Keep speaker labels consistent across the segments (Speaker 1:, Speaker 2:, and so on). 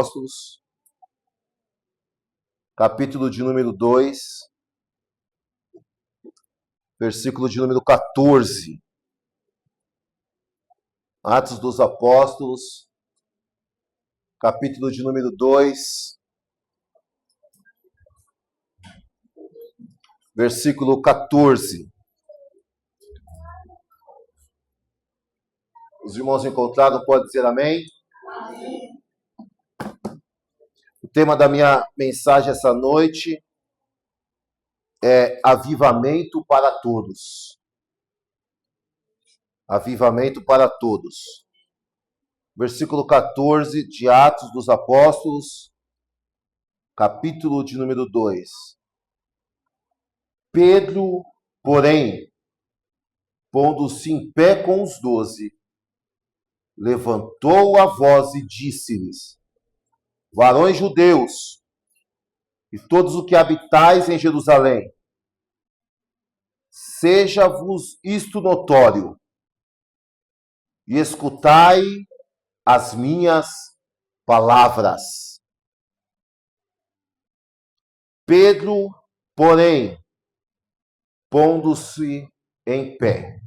Speaker 1: Apóstolos, capítulo de número 2, versículo de número 14. Atos dos Apóstolos, capítulo de número 2, versículo 14. Os irmãos encontraram, podem dizer amém? Amém. O tema da minha mensagem essa noite é avivamento para todos. Avivamento para todos. Versículo 14 de Atos dos Apóstolos, capítulo de número 2. Pedro, porém, pondo-se em pé com os 12, levantou a voz e disse-lhes: varões judeus, e todos os que habitais em Jerusalém, seja-vos isto notório, e escutai as minhas palavras. Pedro, porém, pondo-se em pé.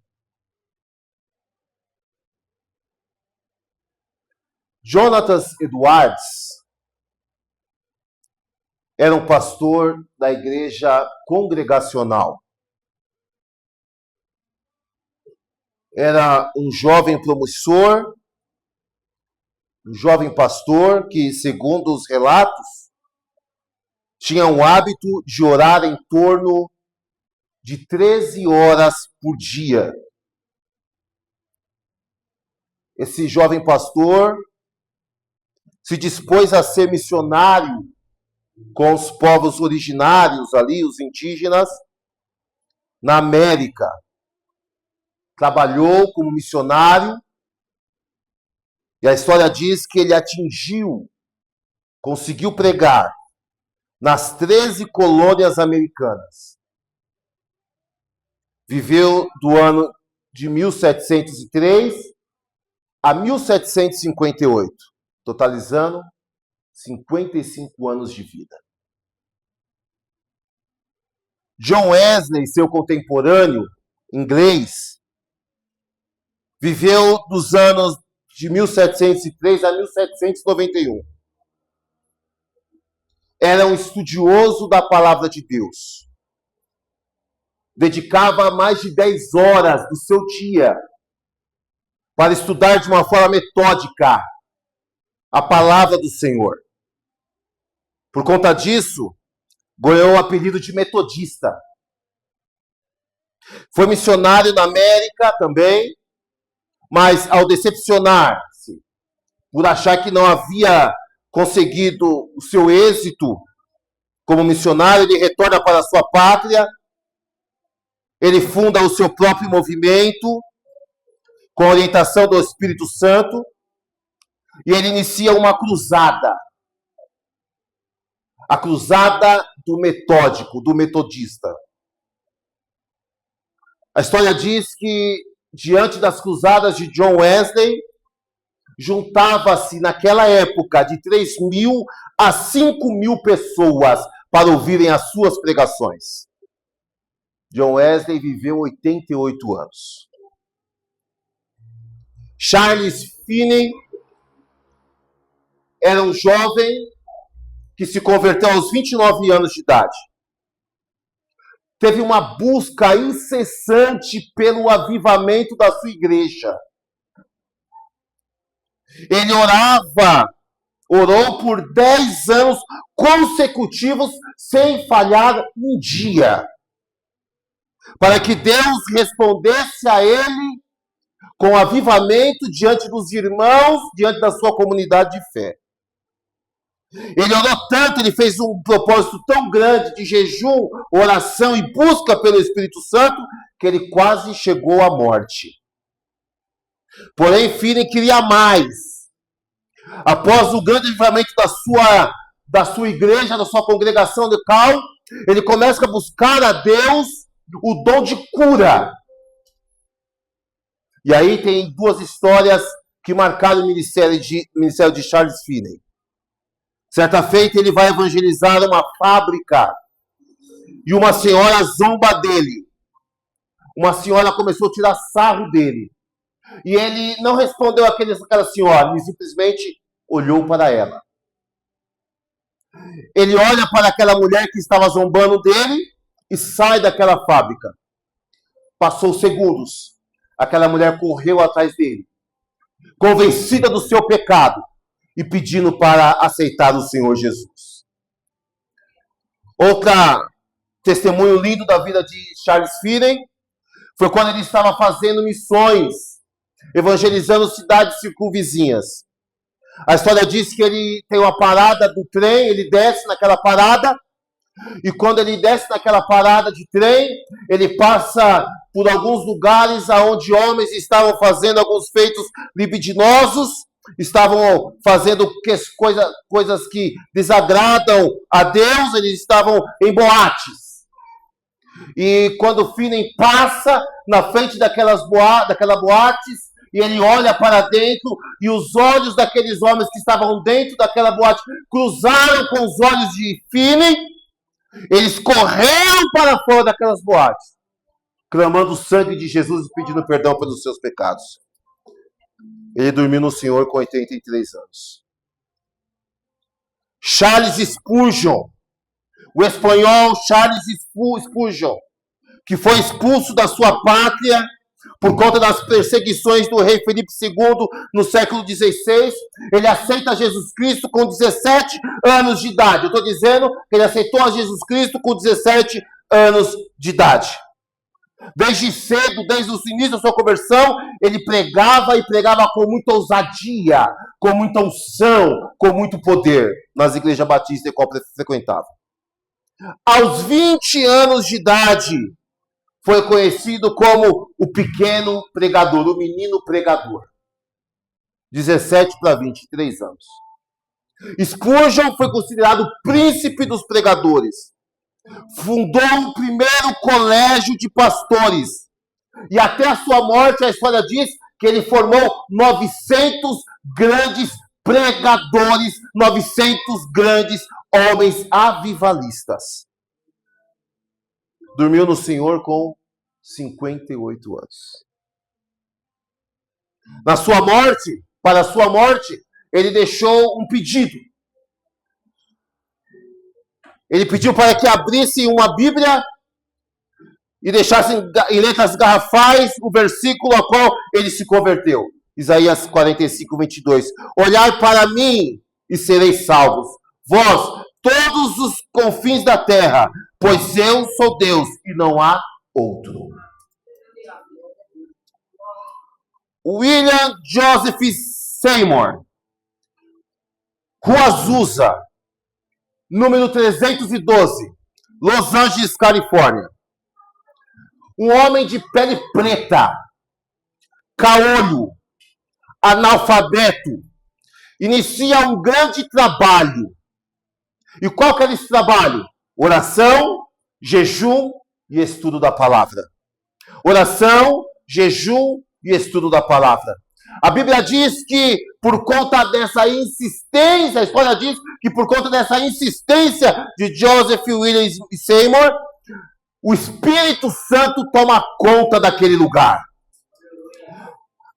Speaker 1: Jonathan Edwards era um pastor da igreja congregacional. Era um jovem promissor, um jovem pastor que, segundo os relatos, tinha o hábito de orar em torno de 13 horas por dia. Esse jovem pastor se dispôs a ser missionário com os povos originários ali, os indígenas, na América. Trabalhou como missionário e a história diz que ele conseguiu pregar nas 13 colônias americanas. Viveu do ano de 1703 a 1758, totalizando 55 anos de vida. John Wesley, seu contemporâneo inglês, viveu dos anos de 1703 a 1791. Era um estudioso da palavra de Deus. Dedicava mais de 10 horas do seu dia para estudar de uma forma metódica a palavra do Senhor. Por conta disso, ganhou o apelido de metodista. Foi missionário na América também, mas ao decepcionar-se por achar que não havia conseguido o seu êxito como missionário, ele retorna para a sua pátria, ele funda o seu próprio movimento, com a orientação do Espírito Santo, e ele inicia uma cruzada. A cruzada do metódico, do metodista. A história diz que, diante das cruzadas de John Wesley, juntava-se naquela época de 3.000 a 5.000 pessoas para ouvirem as suas pregações. John Wesley viveu 88 anos. Charles Finney era um jovem que se converteu aos 29 anos de idade. Teve uma busca incessante pelo avivamento da sua igreja. Ele orou por 10 anos consecutivos, sem falhar um dia, para que Deus respondesse a ele com avivamento diante dos irmãos, diante da sua comunidade de fé. Ele orou tanto, ele fez um propósito tão grande de jejum, oração e busca pelo Espírito Santo, que ele quase chegou à morte. Porém, Finney queria mais. Após o grande avivamento da sua igreja, da sua congregação local, ele começa a buscar a Deus o dom de cura. E aí tem duas histórias que marcaram o ministério de Charles Finney. Certa feita, ele vai evangelizar uma fábrica e uma senhora zomba dele. Uma senhora começou a tirar sarro dele. E ele não respondeu àquela senhora, ele simplesmente olhou para ela. Ele olha para aquela mulher que estava zombando dele e sai daquela fábrica. Passou segundos. Aquela mulher correu atrás dele, convencida do seu pecado e pedindo para aceitar o Senhor Jesus. Outra testemunho lindo da vida de Charles Finney foi quando ele estava fazendo missões, evangelizando cidades circunvizinhas. A história diz que ele tem uma parada do trem, ele desce naquela parada, e quando ele desce naquela parada de trem, ele passa por alguns lugares onde homens estavam fazendo alguns feitos libidinosos, estavam fazendo coisas que desagradam a Deus, eles estavam em boates. E quando Finney passa na frente daquela boates, e ele olha para dentro, e os olhos daqueles homens que estavam dentro daquela boate cruzaram com os olhos de Finney. Eles correram para fora daquelas boates, clamando o sangue de Jesus e pedindo perdão pelos seus pecados. Ele dormiu no Senhor com 83 anos. Charles Spurgeon, o espanhol Charles Spurgeon, que foi expulso da sua pátria por conta das perseguições do rei Felipe II no século XVI, ele aceita Jesus Cristo com 17 anos de idade. Eu estou dizendo que ele aceitou a Jesus Cristo com 17 anos de idade. Desde cedo, desde o início da sua conversão, ele pregava e pregava com muita ousadia, com muita unção, com muito poder nas igrejas batistas em qual frequentava. Aos 20 anos de idade, foi conhecido como o pequeno pregador, o menino pregador. 17 para 23 anos. Spurgeon foi considerado o príncipe dos pregadores. Fundou o primeiro colégio de pastores. E até a sua morte, a história diz que ele formou 900 grandes pregadores, 900 grandes homens avivalistas. Dormiu no Senhor com 58 anos. Na sua morte, para a sua morte, ele deixou um pedido. Ele pediu para que abrisse uma Bíblia e deixasse em letras garrafais o versículo ao qual ele se converteu. Isaías 45, 22. Olhai para mim e sereis salvos, vós, todos os confins da terra, pois eu sou Deus e não há outro. William Joseph Seymour, Rua Azusa, número 312, Los Angeles, Califórnia. Um homem de pele preta, caolho, analfabeto, inicia um grande trabalho. E qual que era esse trabalho? Oração, jejum e estudo da palavra. Oração, jejum e estudo da palavra. A Bíblia diz que por conta dessa insistência, a história diz que por conta dessa insistência de Joseph William Seymour, o Espírito Santo toma conta daquele lugar.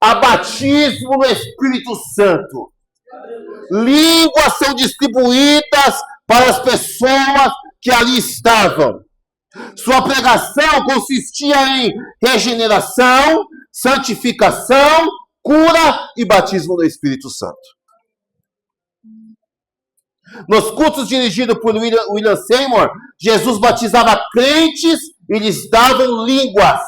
Speaker 1: Há batismo no Espírito Santo. Línguas são distribuídas para as pessoas que ali estavam. Sua pregação consistia em regeneração, santificação, cura e batismo no Espírito Santo. Nos cultos dirigidos por William Seymour, Jesus batizava crentes e lhes davam línguas,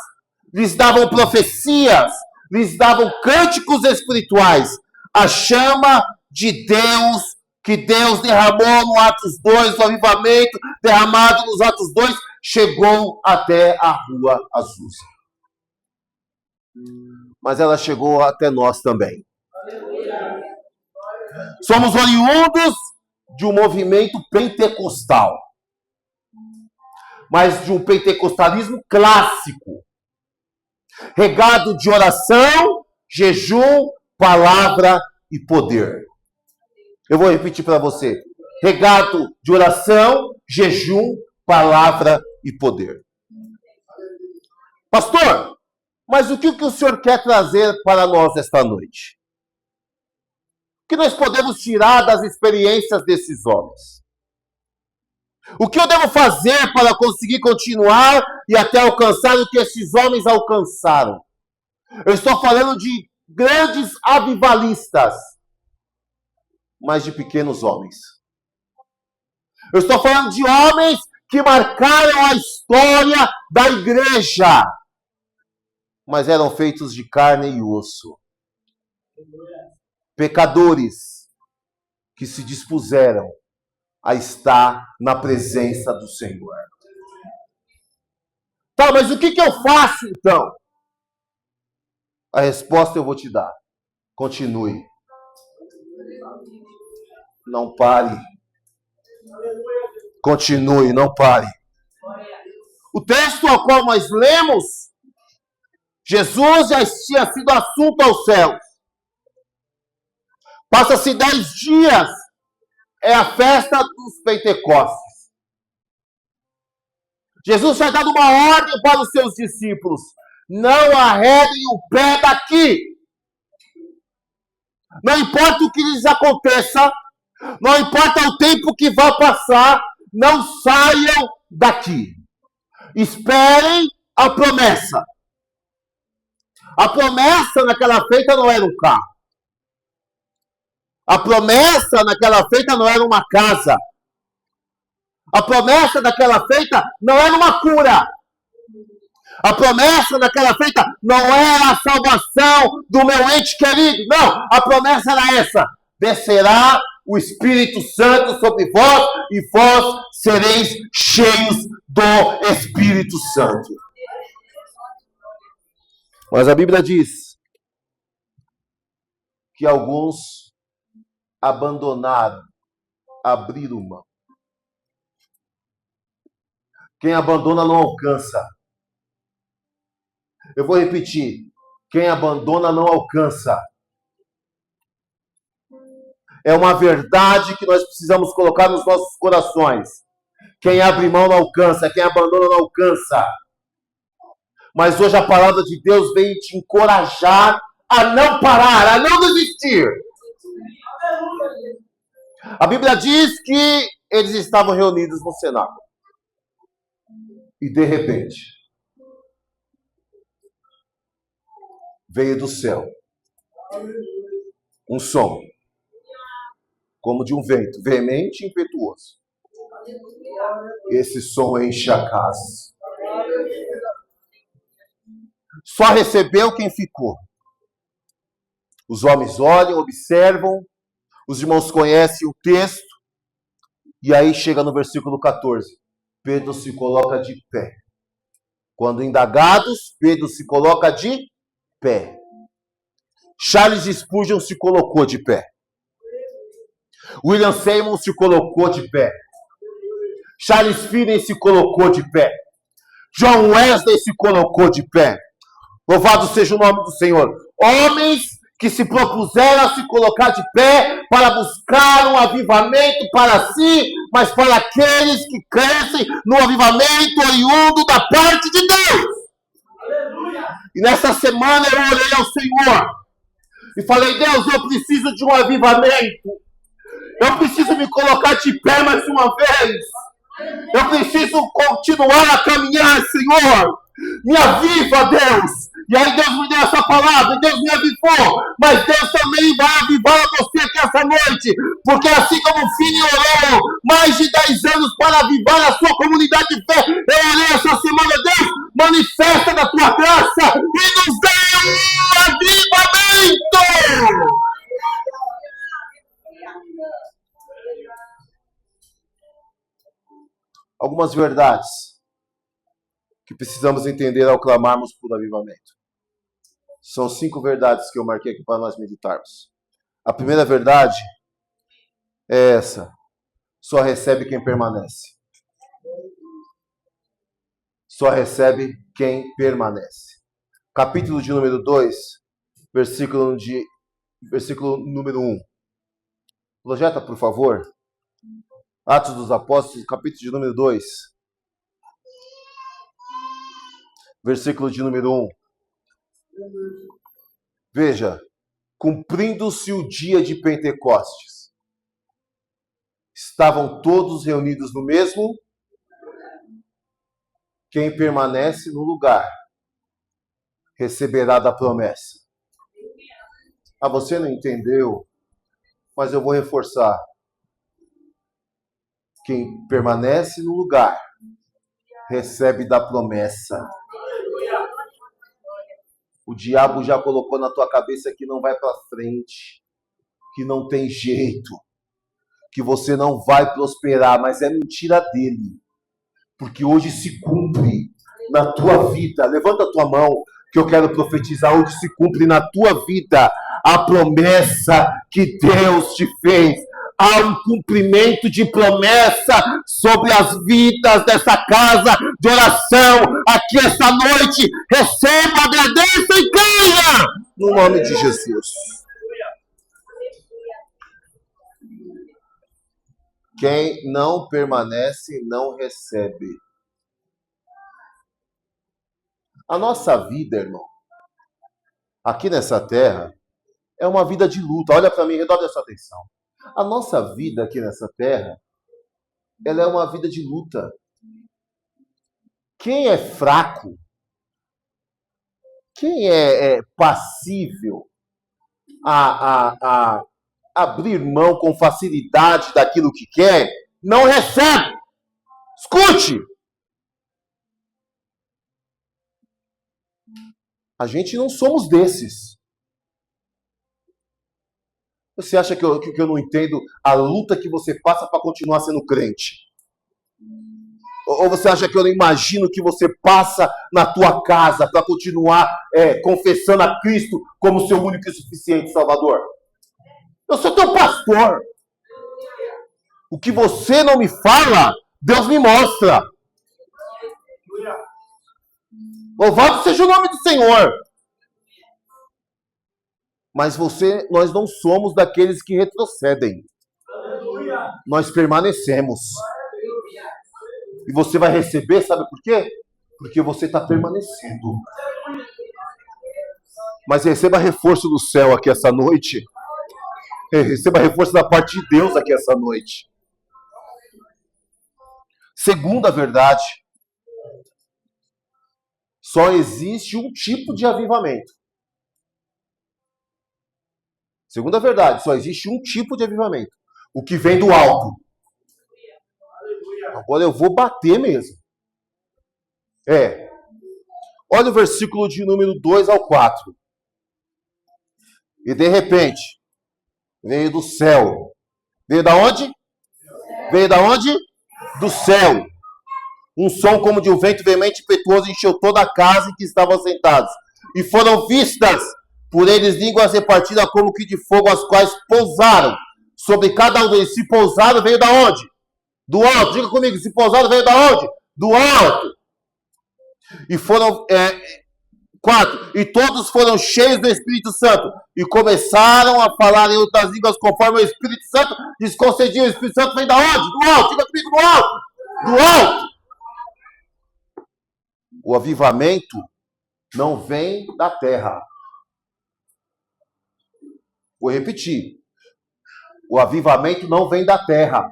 Speaker 1: lhes davam profecias, lhes davam cânticos espirituais. A chama de Deus, que Deus derramou no Atos 2, o avivamento derramado nos Atos 2, chegou até a Rua Azusa. Mas ela chegou até nós também. Somos oriundos de um movimento pentecostal, mas de um pentecostalismo clássico, regado de oração, jejum, palavra e poder. Eu vou repetir para você. regado de oração, jejum, palavra e poder. Pastor, mas o que o senhor quer trazer para nós esta noite? O que nós podemos tirar das experiências desses homens? O que eu devo fazer para conseguir continuar e até alcançar o que esses homens alcançaram? Eu estou falando de grandes avivalistas, mas de pequenos homens. Eu estou falando de homens que marcaram a história da igreja, mas eram feitos de carne e osso. Pecadores que se dispuseram a estar na presença do Senhor. Tá, mas o que eu faço então? A resposta eu vou te dar. Continue. Não pare. Continue, não pare. O texto ao qual nós lemos, Jesus já tinha sido assunto aos céus. Passa-se 10 dias, é a festa dos Pentecostes. Jesus tinha dado uma ordem para os seus discípulos: não arredem o pé daqui. Não importa o que lhes aconteça, não importa o tempo que vá passar, não saiam daqui. Esperem a promessa. A promessa naquela feita não era um carro. A promessa naquela feita não era uma casa. A promessa daquela feita não era uma cura. A promessa daquela feita não era a salvação do meu ente querido. Não, a promessa era essa: descerá o Espírito Santo sobre vós e vós sereis cheios do Espírito Santo. Mas a Bíblia diz que alguns abandonaram, abriram mão. Quem abandona não alcança. Eu vou repetir. Quem abandona não alcança. É uma verdade que nós precisamos colocar nos nossos corações. Quem abre mão não alcança. Quem abandona não alcança. Mas hoje a palavra de Deus vem te encorajar a não parar, a não desistir. A Bíblia diz que eles estavam reunidos no cenáculo. E de repente, veio do céu um som, como de um vento, veemente e impetuoso. Esse som enche a casa. Só recebeu quem ficou. Os homens olham, observam, os irmãos conhecem o texto, e aí chega no versículo 14. Pedro se coloca de pé. Quando indagados, Pedro se coloca de pé. Charles Spurgeon se colocou de pé. William Seymour se colocou de pé. Charles Finney se colocou de pé. John Wesley se colocou de pé. Louvado seja o nome do Senhor. Homens que se propuseram a se colocar de pé para buscar um avivamento para si, mas para aqueles que crescem no avivamento oriundo da parte de Deus. Aleluia. E nessa semana eu olhei ao Senhor e falei: Deus, eu preciso de um avivamento. Eu preciso me colocar de pé mais uma vez. Eu preciso continuar a caminhar, Senhor. Me aviva, Deus. E aí Deus me deu essa palavra, Deus me avivou. Mas Deus também vai avivar você aqui essa noite. Porque assim como o Fini orou mais de 10 anos para avivar a sua comunidade de fé, eu orei essa semana: Deus, manifesta da tua graça e nos dê um avivamento. Algumas verdades que precisamos entender ao clamarmos por avivamento. São 5 verdades que eu marquei aqui para nós meditarmos. A primeira verdade é essa: só recebe quem permanece. Só recebe quem permanece. Capítulo de número 2, versículo número 1. Projeta, por favor. Atos dos Apóstolos, capítulo de número 2, versículo de número 1. Veja, cumprindo-se o dia de Pentecostes, estavam todos reunidos no mesmo. Quem permanece no lugar receberá da promessa. Ah, você não entendeu, mas eu vou reforçar. Quem permanece no lugar recebe da promessa. O diabo já colocou na tua cabeça que não vai para frente, que não tem jeito, que você não vai prosperar, mas é mentira dele. Porque hoje se cumpre na tua vida. Levanta a tua mão, que eu quero profetizar. Hoje se cumpre na tua vida a promessa que Deus te fez. Há um cumprimento de promessa sobre as vidas dessa casa de oração. Aqui esta noite, receba, agradeça e creia. No nome de Jesus. Quem não permanece, não recebe. A nossa vida, irmão, aqui nessa terra, é uma vida de luta. Olha para mim, redobre a sua atenção. A nossa vida aqui nessa terra, ela é uma vida de luta. Quem é fraco, quem é passível a abrir mão com facilidade daquilo que quer, não recebe. Escute! A gente não somos desses. Você acha que eu não entendo a luta que você passa para continuar sendo crente? Ou você acha que eu não imagino o que você passa na tua casa para continuar confessando a Cristo como seu único e suficiente Salvador? Eu sou teu pastor. O que você não me fala, Deus me mostra. Louvado seja o nome do Senhor. Mas nós não somos daqueles que retrocedem. Nós permanecemos. E você vai receber, sabe por quê? Porque você está permanecendo. Mas receba reforço do céu aqui essa noite. Receba reforço da parte de Deus aqui essa noite. Segunda verdade. Só existe um tipo de avivamento. Segunda verdade, só existe um tipo de avivamento. O que vem do alto. Agora eu vou bater mesmo. Olha o versículo de número 2 ao 4. E de repente, veio do céu. Veio da onde? Veio da onde? Do céu. Um som como de um vento veemente e impetuoso encheu toda a casa em que estavam sentados. E foram vistas por eles línguas repartidas como que de fogo, as quais pousaram sobre cada um deles. Se pousaram, veio da onde? Do alto. Diga comigo, se pousaram, veio da onde? Do alto. E foram... 4. E todos foram cheios do Espírito Santo e começaram a falar em outras línguas conforme o Espírito Santo lhes concedia. O Espírito Santo vem da onde? Do alto. Diga comigo, do alto. Do alto. O avivamento não vem da terra. Vou repetir. O avivamento não vem da terra.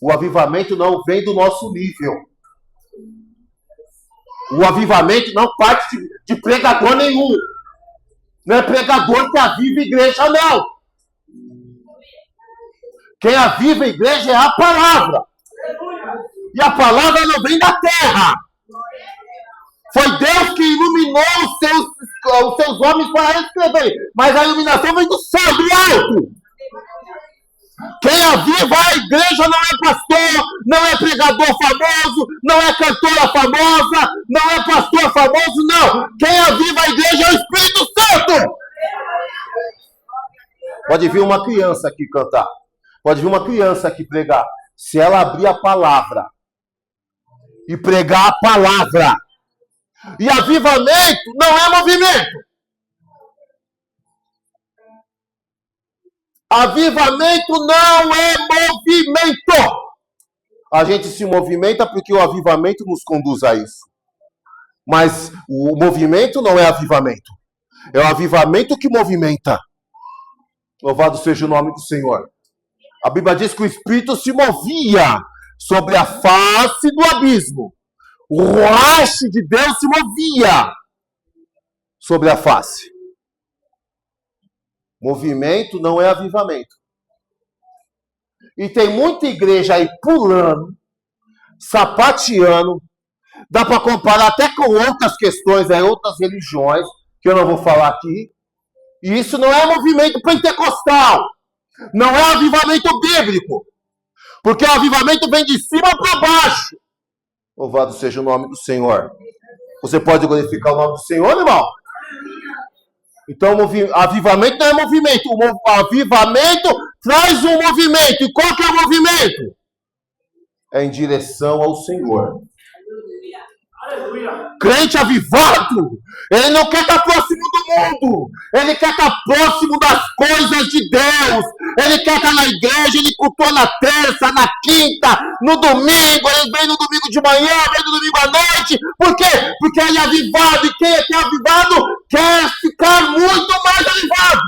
Speaker 1: O avivamento não vem do nosso nível. O avivamento não parte de pregador nenhum. Não é pregador que aviva a igreja, não. Quem aviva a igreja é a palavra. E a palavra não vem da terra. Foi Deus que iluminou os seus homens para escrever. Mas a iluminação vem do céu, do alto. Quem aviva a igreja não é pastor, não é pregador famoso, não é cantora famosa, não é pastor famoso, não. Quem aviva a igreja é o Espírito Santo. Pode vir uma criança aqui cantar. Pode vir uma criança aqui pregar. Se ela abrir a palavra e pregar a palavra. E avivamento não é movimento. Avivamento não é movimento. A gente se movimenta porque o avivamento nos conduz a isso. Mas o movimento não é avivamento. É o avivamento que movimenta. Louvado seja o nome do Senhor. A Bíblia diz que o Espírito se movia sobre a face do abismo. O roche de Deus se movia sobre a face. Movimento não é avivamento. E tem muita igreja aí pulando, sapateando. Dá para comparar até com outras questões, outras religiões, que eu não vou falar aqui. E isso não é movimento pentecostal. Não é avivamento bíblico. Porque o avivamento vem de cima para baixo. Louvado seja o nome do Senhor. Você pode glorificar o nome do Senhor, irmão? Então, avivamento não é movimento. O avivamento traz um movimento. E qual que é o movimento? É em direção ao Senhor. Crente avivado, ele não quer estar próximo do mundo, ele quer estar próximo das coisas de Deus, ele quer estar na igreja, ele cultua na terça, na quinta, no domingo, ele vem no domingo de manhã, vem no domingo à noite. Por quê? Porque ele é avivado, e quem é que é avivado quer ficar muito mais avivado.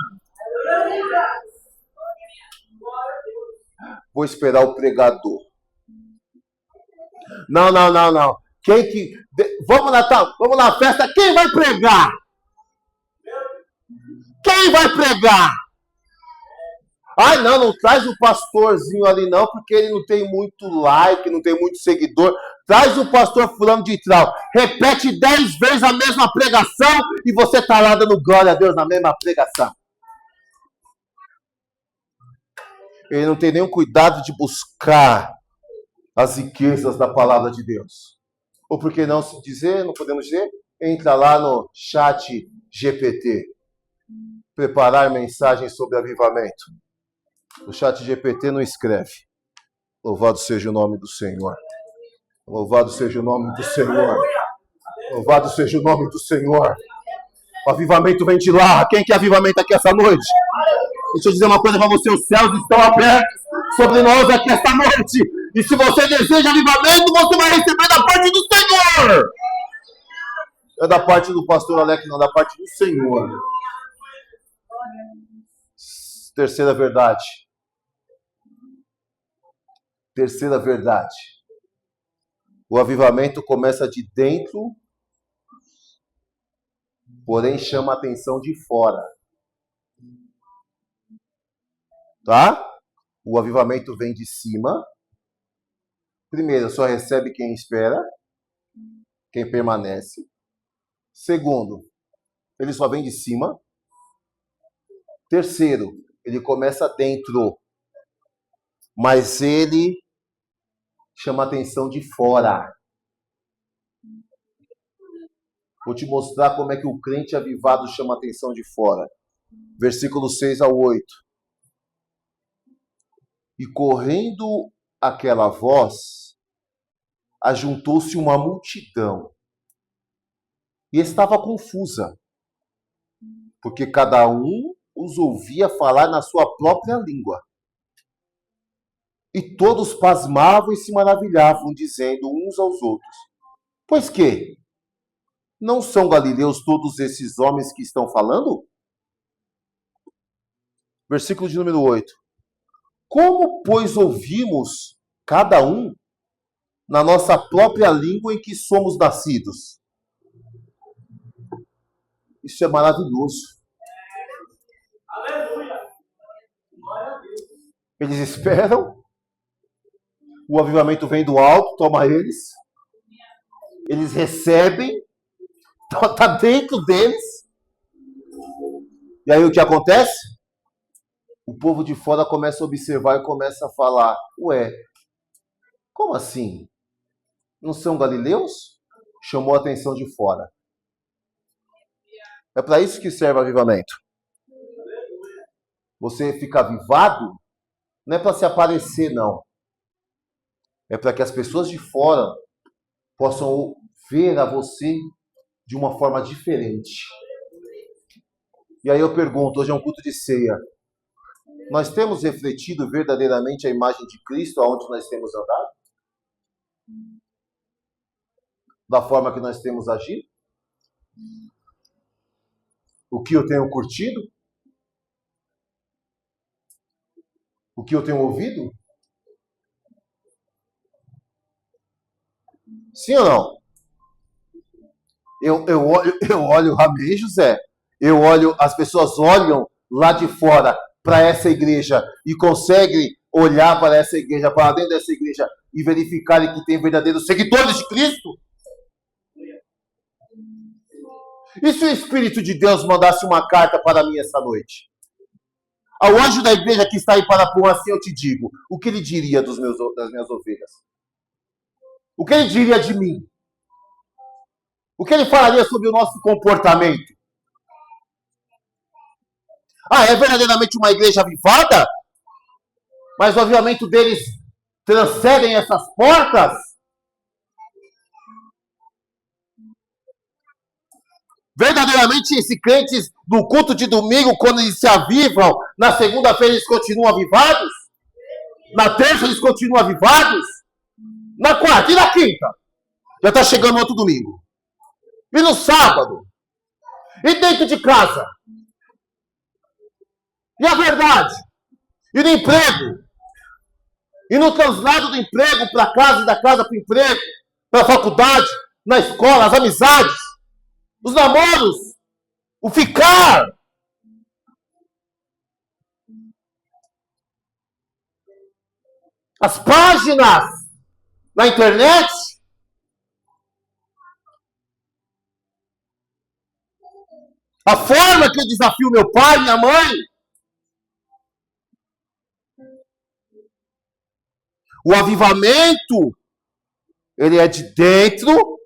Speaker 1: Vou esperar o pregador. Não. Vamos na festa, quem vai pregar? Quem vai pregar? Ai, não traz o pastorzinho ali não, porque ele não tem muito like, não tem muito seguidor. Traz o pastor fulano de tal. Repete 10 vezes a mesma pregação e você está lá dando glória a Deus na mesma pregação. Ele não tem nenhum cuidado de buscar as riquezas da palavra de Deus. Ou por que não se dizer, não podemos dizer? Entra lá no chat GPT. Preparar mensagens sobre avivamento. O chat GPT não escreve. Louvado seja o nome do Senhor. Louvado seja o nome do Senhor. Louvado seja o nome do Senhor. O avivamento vem de lá. Quem quer avivamento aqui essa noite? Deixa eu dizer uma coisa para você. Os céus estão abertos sobre nós aqui esta noite. E se você deseja avivamento, você vai receber da parte do Senhor. Não é da parte do pastor Alex, não. É da parte do Senhor. Terceira verdade. Terceira verdade. O avivamento começa de dentro, porém chama a atenção de fora. Tá? O avivamento vem de cima. Primeiro, só recebe quem espera, quem permanece. Segundo, ele só vem de cima. Terceiro, ele começa dentro, mas ele chama a atenção de fora. Vou te mostrar como é que o crente avivado chama a atenção de fora. Versículo 6 ao 8. E correndo aquela voz, ajuntou-se uma multidão. E estava confusa, porque cada um os ouvia falar na sua própria língua. E todos pasmavam e se maravilhavam, dizendo uns aos outros: pois que? Não são galileus todos esses homens que estão falando? Versículo de número 8. Como, pois, ouvimos cada um na nossa própria língua em que somos nascidos? Isso é maravilhoso. Eles esperam, o avivamento vem do alto, toma eles, eles recebem, está dentro deles, e aí o que acontece? O povo de fora começa a observar e começa a falar: ué, como assim? Não são galileus? Chamou a atenção de fora. É para isso que serve o avivamento. Você fica avivado, não é para se aparecer, não. É para que as pessoas de fora possam ver a você de uma forma diferente. E aí eu pergunto, hoje é um culto de ceia. Nós temos refletido verdadeiramente a imagem de Cristo aonde nós temos andado? Da forma que nós temos agido? O que eu tenho curtido? O que eu tenho ouvido? Sim ou não? Eu olho, amém, José? Eu olho, as pessoas olham lá de fora para essa igreja e conseguem olhar para essa igreja, para dentro dessa igreja e verificarem que tem verdadeiros seguidores de Cristo? E se o Espírito de Deus mandasse uma carta para mim essa noite? Ao anjo da igreja que está em Parapuã, assim eu te digo, o que ele diria das minhas ovelhas? O que ele diria de mim? O que ele falaria sobre o nosso comportamento? Ah, é verdadeiramente uma igreja avivada? Mas o avivamento deles transcendem essas portas? Verdadeiramente, esses crentes no culto de domingo, quando eles se avivam, na segunda-feira eles continuam avivados? Na terça eles continuam avivados? Na quarta e na quinta? Já está chegando outro domingo. E no sábado? E dentro de casa? E a verdade? E no emprego? E no translado do emprego para casa e da casa para o emprego? Para a faculdade? Na escola? As amizades? Os namoros? O ficar? As páginas? Na internet? A forma que eu desafio meu pai, minha mãe? O avivamento, ele é de dentro,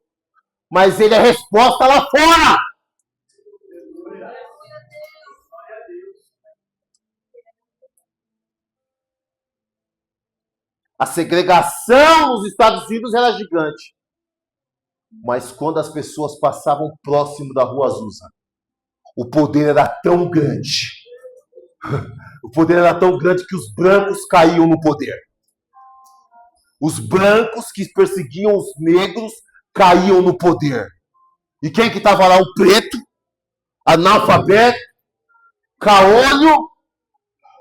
Speaker 1: mas ele é resposta lá fora. A segregação nos Estados Unidos era gigante. Mas quando as pessoas passavam próximo da Rua Azusa, o poder era tão grande. O poder era tão grande que os brancos caíam no poder. Os brancos que perseguiam os negros caíam no poder. E quem que estava lá? O preto, analfabeto, caolho,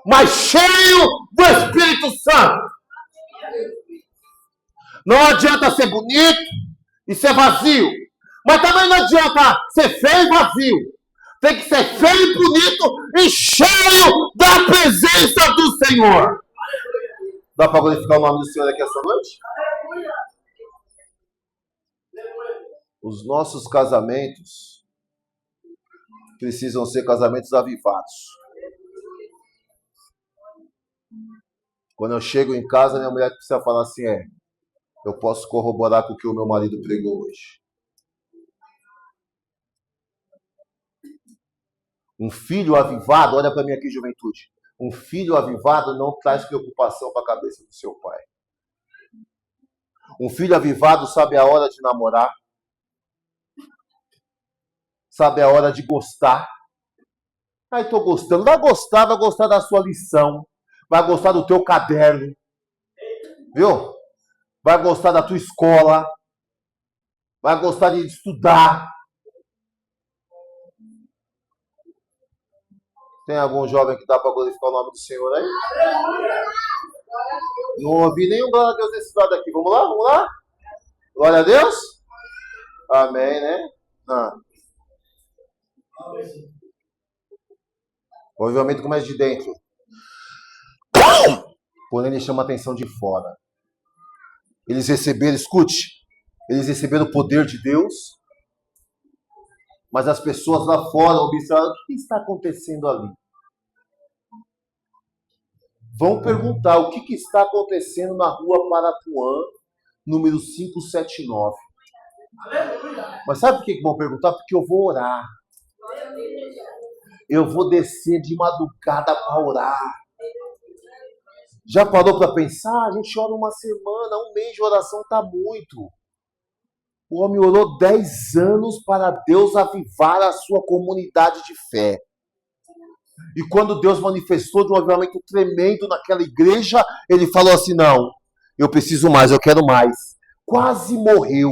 Speaker 1: mas cheio do Espírito Santo. Não adianta ser bonito e ser vazio. Mas também não adianta ser feio e vazio. Tem que ser feio e bonito e cheio da presença do Senhor. Dá para glorificar o nome do Senhor aqui essa noite? Os nossos casamentos precisam ser casamentos avivados. Quando eu chego em casa, minha mulher precisa falar assim, eu posso corroborar com o que o meu marido pregou hoje. Um filho avivado, olha para mim aqui, juventude. Um filho avivado não traz preocupação para a cabeça do seu pai. Um filho avivado sabe a hora de namorar. Sabe a hora de gostar. Aí estou gostando. Vai gostar da sua lição. Vai gostar do teu caderno. Viu? Vai gostar da tua escola. Vai gostar de estudar. Tem algum jovem que dá para glorificar o nome do Senhor aí? Não ouvi nenhum glória a Deus nesse lado aqui. Vamos lá? Glória a Deus? Amém, né? O avivamento começa de dentro. Porém, ele chama a atenção de fora. Eles receberam o poder de Deus, mas as pessoas lá fora observam o que está acontecendo ali. Vão perguntar o que está acontecendo na rua Parapuã, número 579. Mas sabe por que vão perguntar? Porque eu vou orar. Eu vou descer de madrugada para orar. Já parou para pensar? A gente ora uma semana, um mês de oração está muito. O homem orou 10 anos para Deus avivar a sua comunidade de fé. E quando Deus manifestou de um avivamento tremendo naquela igreja, ele falou assim: não, eu preciso mais, eu quero mais. Quase morreu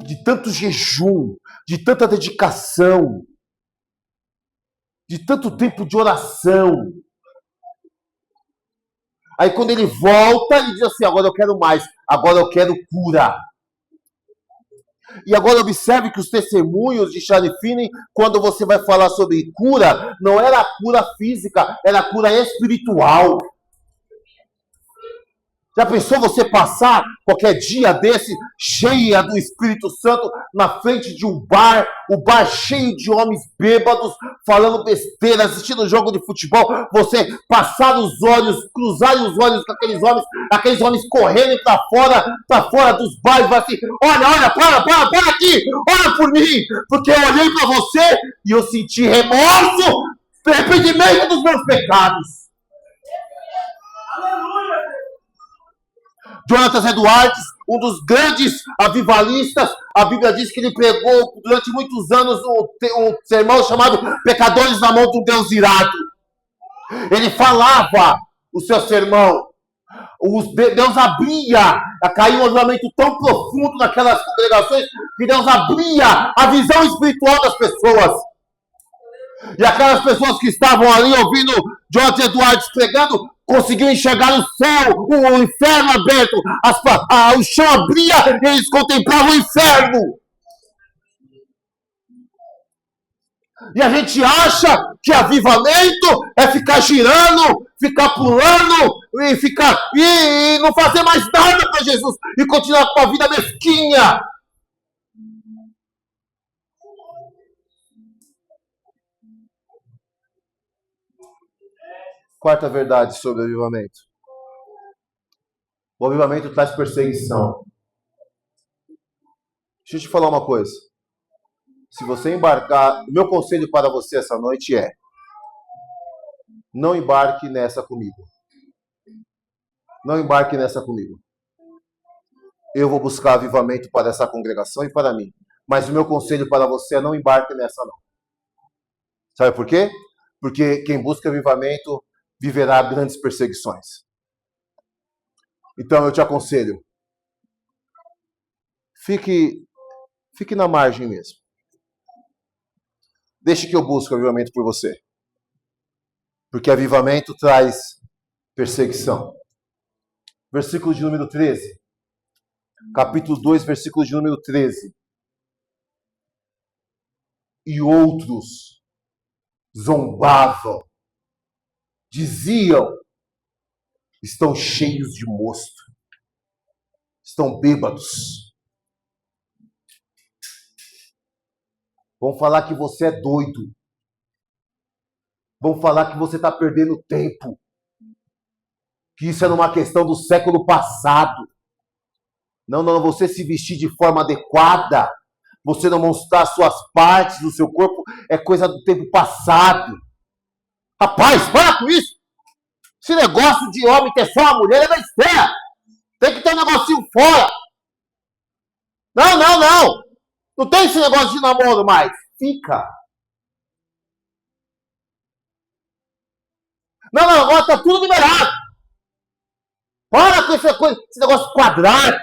Speaker 1: de tanto jejum, de tanta dedicação, de tanto tempo de oração. Aí quando ele volta, ele diz assim: agora eu quero mais, agora eu quero cura. E agora observe que os testemunhos de Charles Finney, quando você vai falar sobre cura, não era a cura física, era a cura espiritual. Já pensou você passar qualquer dia desse, cheia do Espírito Santo, na frente de um bar, o bar cheio de homens bêbados, falando besteira, assistindo jogo de futebol, você passar os olhos, cruzar os olhos com aqueles homens correndo para fora dos bares, e falar assim: olha, para aqui, olha por mim, porque eu olhei para você e eu senti remorso, arrependimento dos meus pecados. Jonathan Edwards, um dos grandes avivalistas, a Bíblia diz que ele pregou durante muitos anos um sermão chamado Pecadores na Mão de um Deus Irado. Ele falava o seu sermão, Deus abria, caiu um avivamento tão profundo naquelas congregações, que Deus abria a visão espiritual das pessoas. E aquelas pessoas que estavam ali ouvindo Jonathan Edwards pregando, conseguiam enxergar o céu, o inferno aberto, o chão abria e eles contemplavam o inferno. E a gente acha que avivamento é ficar girando, ficar pulando e não fazer mais nada para Jesus e continuar com a vida mesquinha. Quarta verdade sobre o avivamento. O avivamento traz perseguição. Deixa eu te falar uma coisa. Se você embarcar, o meu conselho para você essa noite é: não embarque nessa comigo. Não embarque nessa comigo. Eu vou buscar avivamento para essa congregação e para mim. Mas o meu conselho para você é: não embarque nessa não. Sabe por quê? Porque quem busca avivamento viverá grandes perseguições. Então eu te aconselho, fique na margem mesmo. Deixe que eu busque avivamento por você. Porque avivamento traz perseguição. Versículo de número 13. Capítulo 2, versículo de número 13. E outros zombavam, diziam: estão cheios de mosto, estão bêbados. Vão falar que você é doido. Vão falar que você está perdendo tempo. Que isso é uma questão do século passado. Não, você se vestir de forma adequada, você não mostrar suas partes do seu corpo, é coisa do tempo passado. Rapaz, para com isso! Esse negócio de homem ter só uma mulher é besteira. Tem que ter um negocinho fora. Não. Não tem esse negócio de namoro mais. Fica. Não, agora tá tudo liberado. Para com esse negócio quadrado.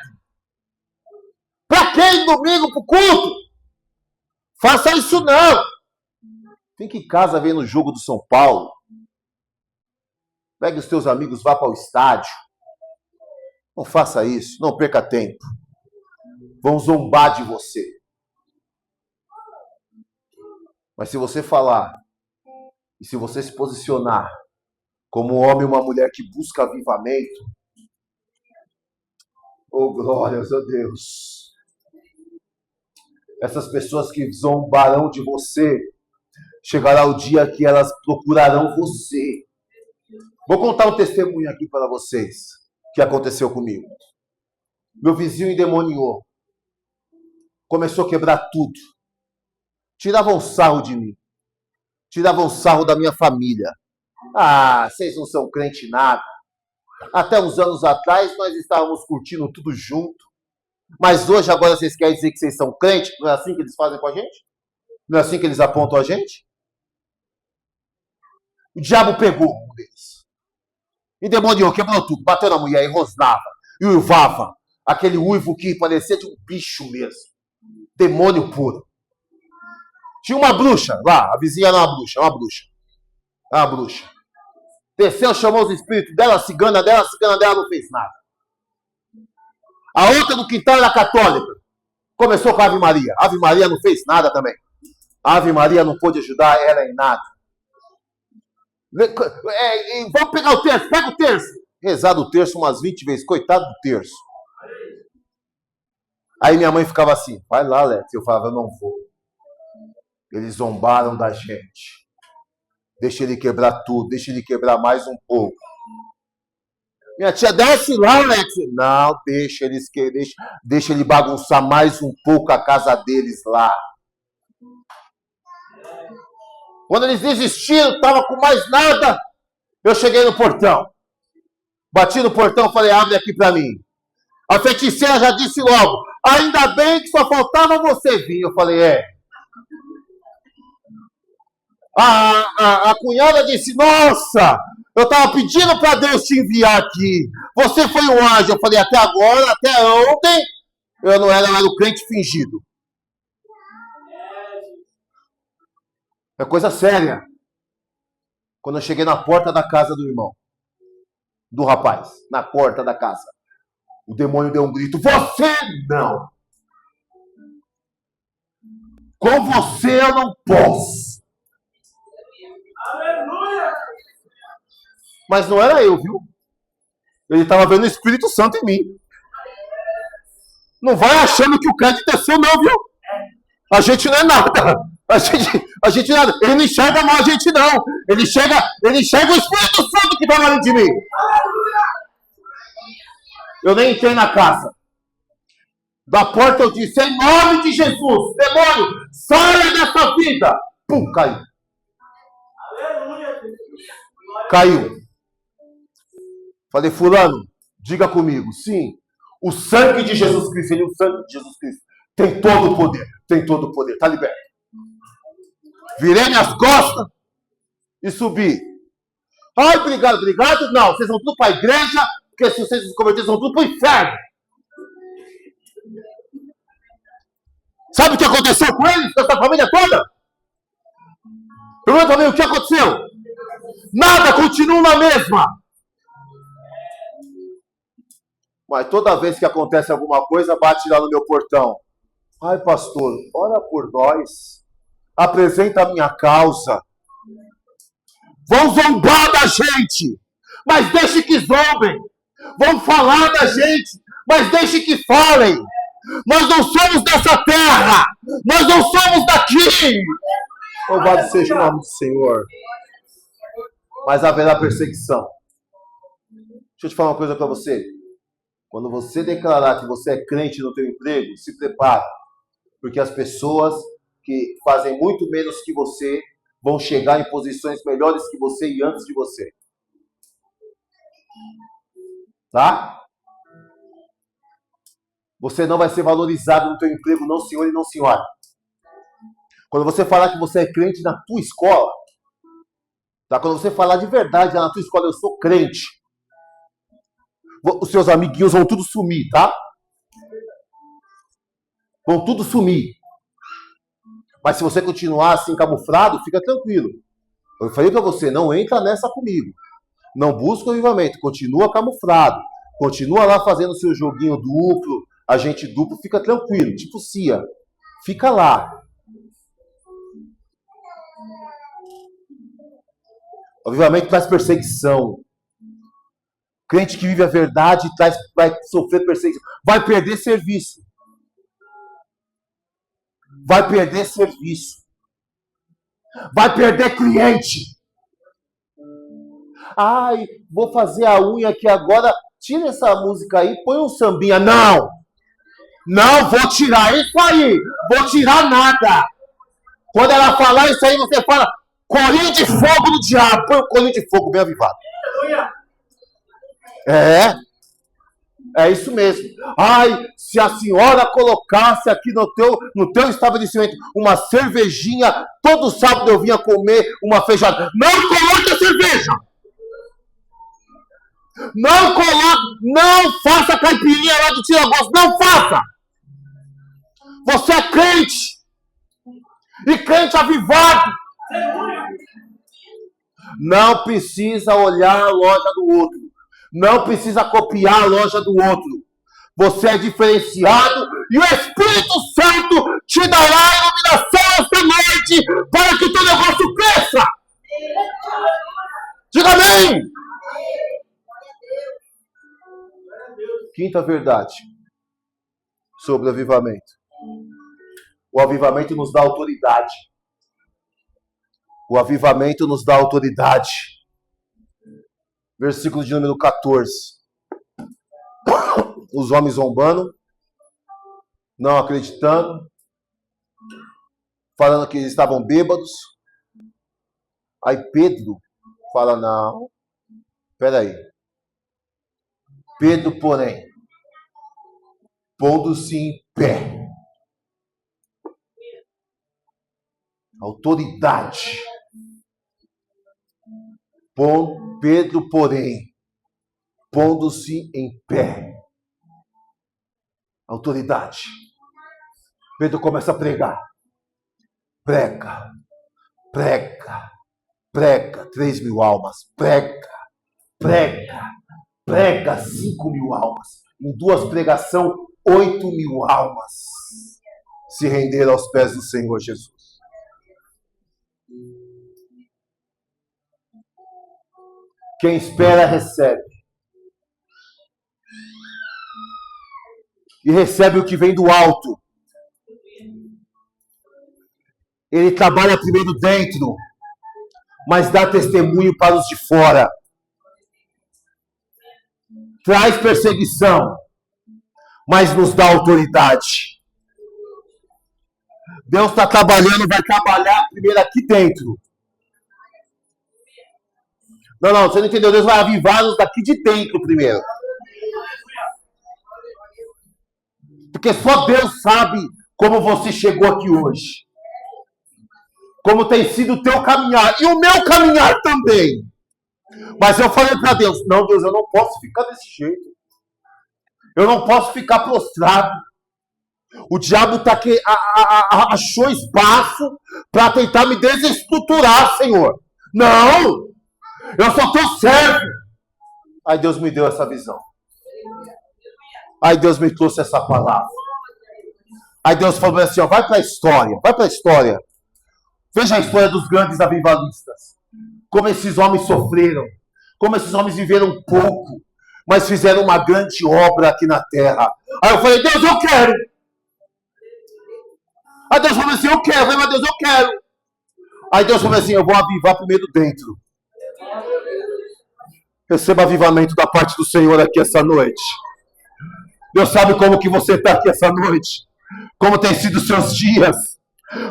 Speaker 1: Pra que ir domingo pro culto? Faça isso não. Fique em casa vendo o jogo do São Paulo. Pegue os teus amigos, vá para o estádio. Não faça isso, não perca tempo. Vão zombar de você. Mas se você falar, e se você se posicionar como um homem ou uma mulher que busca avivamento, oh glórias a Deus, essas pessoas que zombarão de você, chegará o dia que elas procurarão você. Vou contar um testemunho aqui para vocês, que aconteceu comigo. Meu vizinho endemoniou. Começou a quebrar tudo. Tiravam sarro de mim. Tiravam sarro da minha família. Ah, vocês não são crente nada. Até uns anos atrás, nós estávamos curtindo tudo junto. Mas hoje, agora, vocês querem dizer que vocês são crentes? Não é assim que eles fazem com a gente? Não é assim que eles apontam a gente? O diabo pegou um deles. Endemoniou, quebrou tudo, bateu na mulher e rosnava. E uivava. Aquele uivo que parecia de um bicho mesmo. Demônio puro. Tinha uma bruxa lá, a vizinha era uma bruxa. Desceu, chamou os espíritos dela, a cigana dela não fez nada. A outra do quintal era católica. Começou com a Ave Maria. A Ave Maria não fez nada também. A Ave Maria não pôde ajudar ela em nada. Vamos pegar o terço, pega o terço. Rezado o terço umas 20 vezes, coitado do terço. Aí minha mãe ficava assim, vai lá, Lex. Eu falava, eu não vou. Eles zombaram da gente. Deixa ele quebrar tudo, deixa ele quebrar mais um pouco. Minha tia, desce lá, Lex. Não, deixa ele bagunçar mais um pouco a casa deles lá. Quando eles desistiram, tava com mais nada, eu cheguei no portão. Bati no portão, falei, abre aqui pra mim. A feiticeira já disse logo, ainda bem que só faltava você vir. Eu falei, A cunhada disse, nossa, eu estava pedindo para Deus te enviar aqui. Você foi um anjo. Eu falei, até agora, até ontem, eu não era o crente fingido. É coisa séria. Quando eu cheguei na porta da casa do irmão, do rapaz, na porta da casa, o demônio deu um grito, você não. Com você eu não posso. Aleluia! Mas não era eu, viu? Ele estava vendo o Espírito Santo em mim. Não vai achando que o crédito é seu, não, viu? A gente não é nada. A gente não é nada. Ele não enxerga mal a gente, não. Ele enxerga o Espírito Santo que está lá dentro de mim. Eu nem entrei na casa. Da porta eu disse, em nome de Jesus, demônio, saia dessa vida. Pum, caiu. Caiu. Falei, fulano, diga comigo. Sim, o sangue de Jesus Cristo, o sangue de Jesus Cristo tem todo o poder, está liberto. Virei minhas costas e subi. Ai, obrigado. Não, vocês vão tudo para a igreja, porque se vocês se converterem, vão tudo para o inferno. Sabe o que aconteceu com eles, com essa família toda? Pergunta para mim o que aconteceu. Nada, continuam na mesma. Mas toda vez que acontece alguma coisa, bate lá no meu portão. Ai, pastor, ora por nós. Apresenta a minha causa. Vão zombar da gente, mas deixe que zombem. Vão falar da gente, mas deixe que falem. Nós não somos dessa terra. Nós não somos daqui. Louvado seja o nome do Senhor. Mas haverá perseguição. Deixa eu te falar uma coisa para você. Quando você declarar que você é crente no teu emprego, se prepare. Porque as pessoas que fazem muito menos que você vão chegar em posições melhores que você e antes de você. Tá? Você não vai ser valorizado no teu emprego, não senhor e não senhora. Quando você falar que você é crente na tua escola, tá? Quando você falar de verdade na tua escola, eu sou crente, os seus amiguinhos vão tudo sumir, tá? Vão tudo sumir. Mas se você continuar assim camuflado, fica tranquilo. Eu falei para você, não entra nessa comigo. Não busca o avivamento, continua camuflado. Continua lá fazendo seu joguinho duplo, agente duplo, fica tranquilo, tipo CIA. Fica lá. O avivamento traz perseguição. Crente que vive a verdade vai sofrer perseguição. Vai perder serviço. Vai perder serviço. Vai perder cliente. Ai, vou fazer a unha aqui agora. Tira essa música aí, põe um sambinha. Não! Não vou tirar isso aí. Vou tirar nada. Quando ela falar isso aí, você fala colinho de fogo no diabo. Põe um colinho de fogo bem avivado. É isso mesmo. Ai, se a senhora colocasse aqui no teu estabelecimento uma cervejinha, todo sábado eu vinha comer uma feijoada. Não coloque a cerveja! Não coloque, não faça caipirinha lá do tira-gosto, não faça! Você é crente! E crente avivado! Não precisa olhar a loja do outro. Não precisa copiar a loja do outro. Você é diferenciado e o Espírito Santo te dará a iluminação esta noite para que o teu negócio cresça. Diga amém. Quinta verdade sobre o avivamento. O avivamento nos dá autoridade. O avivamento nos dá autoridade. Versículo de número 14. Os homens zombando, não acreditando, falando que eles estavam bêbados. Aí Pedro fala, não, peraí. Pedro, porém, pondo-se em pé, autoridade. Pedro, porém, pondo-se em pé, autoridade. Pedro começa a pregar. Prega, prega, prega 3.000 almas. Prega, prega, prega 5.000 almas. Em 2 pregações, 8.000 almas se renderam aos pés do Senhor Jesus. Quem espera, recebe. E recebe o que vem do alto. Ele trabalha primeiro dentro, mas dá testemunho para os de fora. Traz perseguição, mas nos dá autoridade. Deus está trabalhando, vai trabalhar primeiro aqui dentro. Não, você não entendeu. Deus vai avivar-nos daqui de dentro primeiro. Porque só Deus sabe como você chegou aqui hoje. Como tem sido o teu caminhar. E o meu caminhar também. Mas eu falei para Deus, não, Deus, eu não posso ficar desse jeito. Eu não posso ficar prostrado. O diabo achou espaço para tentar me desestruturar, Senhor. Não! Eu só estou servo. Aí Deus me deu essa visão. Aí Deus me trouxe essa palavra. Aí Deus falou assim, ó, vai para a história. Veja a história dos grandes avivalistas. Como esses homens sofreram. Como esses homens viveram pouco, mas fizeram uma grande obra aqui na terra. Aí eu falei, Deus, eu quero. Aí Deus falou assim, eu quero. Eu falei, mas Deus, eu quero. Aí Deus falou assim, eu vou avivar primeiro dentro. Receba avivamento da parte do Senhor aqui essa noite. Deus sabe como que você está aqui essa noite. Como tem sido os seus dias.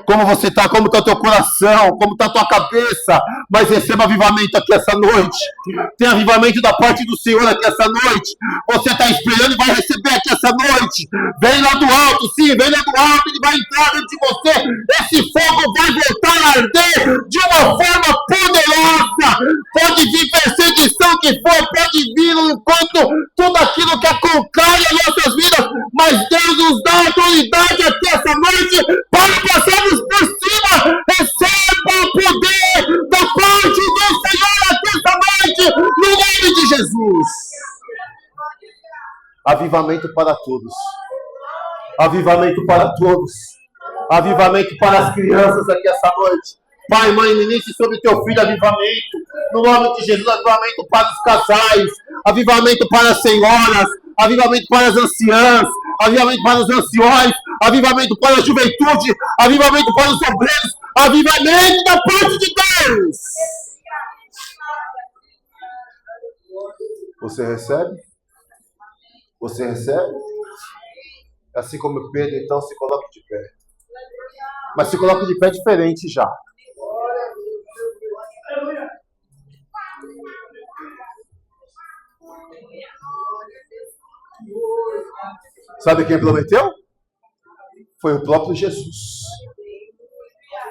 Speaker 1: Como você está, como está o teu coração, como está a tua cabeça. Mas receba avivamento aqui essa noite. Tem avivamento da parte do Senhor aqui essa noite. Você está esperando e vai receber aqui essa noite. Vem lá do alto, sim, vem lá do alto. Ele vai entrar dentro de você. Esse fogo vai voltar a arder de uma forma poderosa. Pode vir perseguição que for, pode vir no encontro tudo aquilo que é contrário às nossas vidas. Mas Deus nos dá autoridade aqui essa noite para passarmos por cima. Receba o poder da parte do Senhor aqui essa noite, no nome de Jesus. Avivamento para todos. Avivamento para todos. Avivamento para as crianças aqui essa noite. Pai, mãe, ministre sobre teu filho avivamento. No nome de Jesus, avivamento para os casais. Avivamento para as senhoras. Avivamento para as anciãs. Avivamento para os anciões. Avivamento para a juventude. Avivamento para os obreiros. Avivamento da parte de Deus. Você recebe? Você recebe? Assim como Pedro, então se coloque de pé. Mas se coloque de pé diferente já. Sabe quem prometeu? Foi o próprio Jesus.